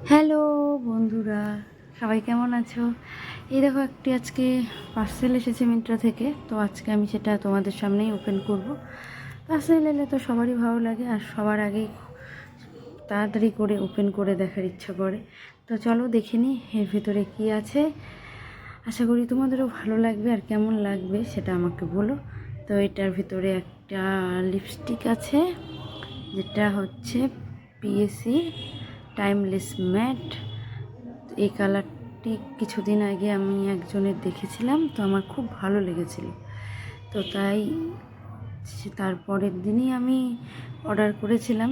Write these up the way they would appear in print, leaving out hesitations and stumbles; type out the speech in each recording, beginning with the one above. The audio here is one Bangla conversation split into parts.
হ্যালো বন্ধুরা, সবাই কেমন আছো? এই দেখো একটি আজকে পার্সেল এসেছে মিন্ত্রা থেকে, তো আজকে আমি সেটা তোমাদের সামনেই ওপেন করব। পার্সেল এলে তো সবারই ভালো লাগে, আর সবার আগেই তাড়াতাড়ি করে ওপেন করে দেখার ইচ্ছা করে। তো চলো দেখে নিই এর ভিতরে কি আছে। আশা করি তোমাদেরও ভালো লাগবে, আর কেমন লাগবে সেটা আমাকে বলো। তো এটার ভিতরে একটা লিপস্টিক আছে, যেটা হচ্ছে পিএসি টাইমলেস ম্যাট। এই কালারটি কিছুদিন আগে আমি একজনের দেখেছিলাম, তো আমার খুব ভালো লেগেছিল, তো তাই তারপরের দিনই আমি অর্ডার করেছিলাম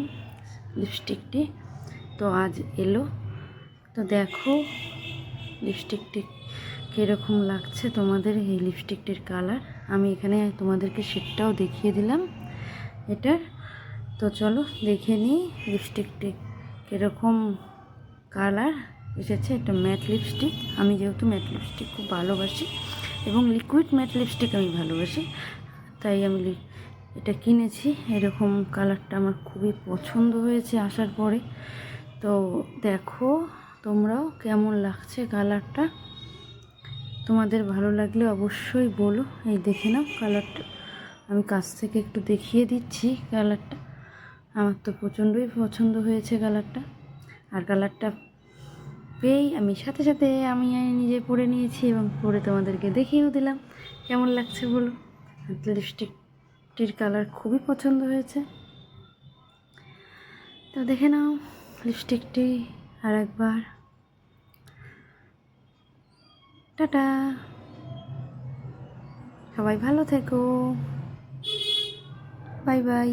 লিপস্টিকটি। তো আজ এলো, তো দেখো লিপস্টিকটি কীরকম লাগছে তোমাদের। এই লিপস্টিকটির কালার আমি এখানে তোমাদেরকে শেডটাও দেখিয়ে দিলাম এটার। তো চলো দেখে নিই লিপস্টিকটি কীরকম কালার এসেছে। এটা ম্যাট লিপস্টিক, আমি যেহেতু ম্যাট লিপস্টিক খুব ভালোবাসি এবং লিকুইড ম্যাট লিপস্টিক আমি ভালোবাসি, তাই আমি এটা কিনেছি। এরকম কালারটা আমার খুবই পছন্দ হয়েছে আসার পরে। তো দেখো তোমরাও কেমন লাগছে কালারটা, তোমাদের ভালো লাগলে অবশ্যই বলো। এই দেখে নাও কালারটা, আমি কাছ থেকে একটু দেখিয়ে দিচ্ছি কালারটা। আমার তো প্রচণ্ডই পছন্দ হয়েছে কালারটা, আর কালারটা পেয়েই আমি সাথে সাথে আমি নিজে পরে নিয়েছি এবং পরে তোমাদেরকে দেখিয়েও দিলাম কেমন লাগছে বলো। লিপস্টিকটির কালার খুবই পছন্দ হয়েছে। তো দেখে নাও লিপস্টিকটি আর একবার। টাটা, সবাই ভালো থেকো, বাই বাই।